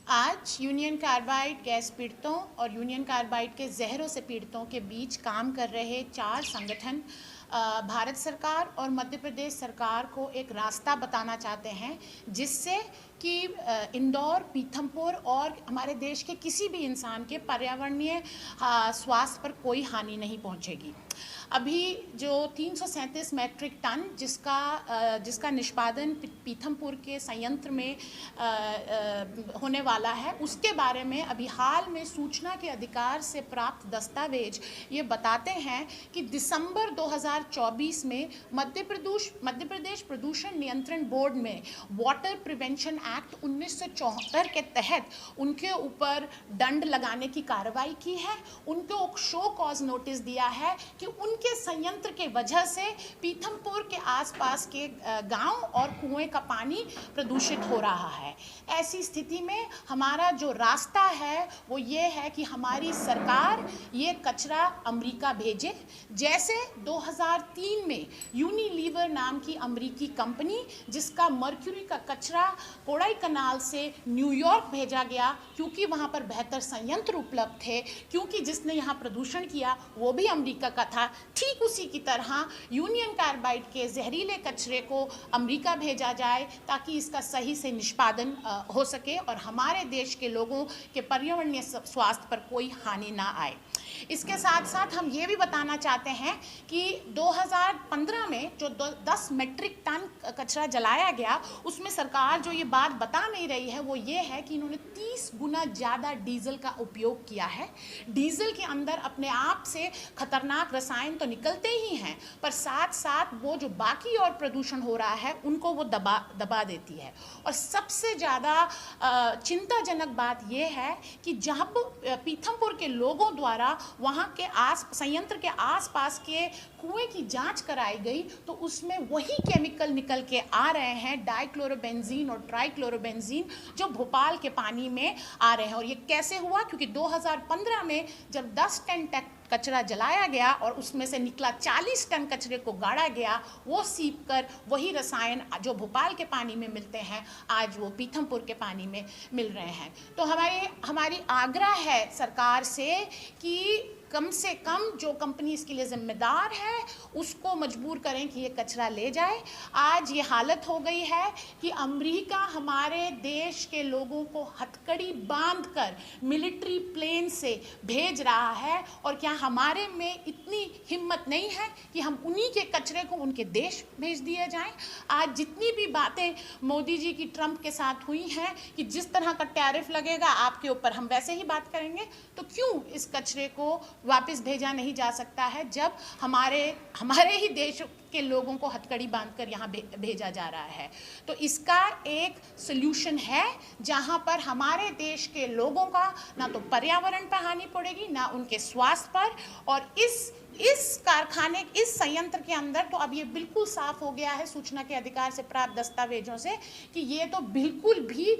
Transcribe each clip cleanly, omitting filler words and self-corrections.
आज union carbide gas पीड़ितों और यूनियन कार्बाइड के जहरों से पीड़ितों के बीच काम कर रहे 4 संगठन भारत सरकार और मध्य प्रदेश सरकार को एक रास्ता बताना चाहते हैं, जिससे कि इंदौर, पीथमपुर और हमारे देश के किसी भी इंसान के पर्यावरणीय स्वास्थ्य पर कोई हानि नहीं पहुंचेगी। अभी जो 337 मैट्रिक टन जिसका निष्पादन पीथमपुर के संयंत्र में होने वाला है, उसके बारे में अभी हाल में सूचना के अधिकार से प्राप्त दस्तावेज ये बताते हैं कि दिसंबर 2024 में मध्य प्रदेश प्रदूषण नियंत्रण बोर्ड में वाटर प्रिवेंशन एक्ट 1974 के तहत उनके ऊपर दंड लगाने की कार्रवाई की है। उनको शो कॉज नोटिस दिया है कि उनके संयंत्र के वजह से पीथमपुर के आसपास के गांव और कुएं का पानी प्रदूषित हो रहा है। ऐसी स्थिति में हमारा जो रास्ता है वो ये है कि हमारी सरकार ये कचरा अमेरिका भेजे। जैसे 2003 में यूनिलीवर नाम की अमेरिकी कंपनी, जिसका मर्क्यूरी का कचरा कोडाई कनाल से न्यूयॉर्क भेजा गया क्योंकि वहाँ पर बेहतर संयंत्र उपलब्ध थे, क्योंकि जिसने यहाँ प्रदूषण किया वो भी अमेरिका का था। ठीक उसी की तरह यूनियन कार्बाइड के जहरीले कचरे को अमेरिका भेजा जाए ताकि इसका सही से निष्पादन हो सके और हमारे देश के लोगों के पर्यावरणीय स्वास्थ्य पर कोई हानि ना आए। इसके साथ साथ हम ये भी बताना चाहते हैं कि 2015 में जो 10 मैट्रिक टन कचरा जलाया गया, उसमें सरकार जो ये बात बता नहीं रही है वो ये है कि इन्होंने 30 गुना ज़्यादा डीजल का उपयोग किया है। डीजल के अंदर अपने आप से खतरनाक रसायन तो निकलते ही हैं, पर साथ साथ वो जो बाकी और प्रदूषण हो रहा है उनको वो दबा देती है। और सबसे ज़्यादा चिंताजनक बात ये है कि जब पीथमपुर के लोगों द्वारा वहाँ के संयंत्र के आसपास के कुएं की जांच कराई गई तो उसमें वही केमिकल निकल के आ रहे हैं, डाइक्लोरोबेंजीन और ट्राइक्लोरोबेंजीन, जो भोपाल के पानी में आ रहे हैं। और ये कैसे हुआ? क्योंकि 2015 में जब 10 टन कचरा जलाया गया और उसमें से निकला 40 टन कचरे को गाड़ा गया, वो सीप कर वही रसायन जो भोपाल के पानी में मिलते हैं आज वो पीथमपुर के पानी में मिल रहे हैं। तो हमारी आग्रह है सरकार से कि कम से कम जो कंपनी इसके लिए जिम्मेदार है उसको मजबूर करें कि ये कचरा ले जाए। आज ये हालत हो गई है कि अमेरिका हमारे देश के लोगों को हथकड़ी बांधकर मिलिट्री प्लेन से भेज रहा है, और क्या हमारे में इतनी हिम्मत नहीं है कि हम उन्हीं के कचरे को उनके देश भेज दिए जाएं? आज जितनी भी बातें मोदी जी की ट्रंप के साथ हुई हैं कि जिस तरह का टैरिफ लगेगा आपके ऊपर हम वैसे ही बात करेंगे, तो क्यों इस कचरे को वापस भेजा नहीं जा सकता है जब हमारे ही देश के लोगों को हथकड़ी बांधकर यहाँ भेजा जा रहा है? तो इसका एक सल्यूशन है जहाँ पर हमारे देश के लोगों का ना तो पर्यावरण पर हानि पड़ेगी ना उनके स्वास्थ्य पर। और इस कारखाने, इस संयंत्र के अंदर तो अब ये बिल्कुल साफ हो गया है सूचना के अधिकार से प्राप्त दस्तावेजों से कि ये तो बिल्कुल भी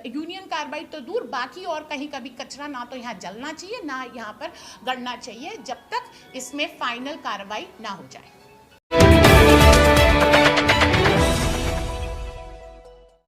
यूनियन कार्बाइड तो दूर, बाकी और कहीं का भी कचरा ना तो यहाँ जलना चाहिए ना यहाँ पर गड़ना चाहिए जब तक इसमें फाइनल कार्रवाई ना हो जाए।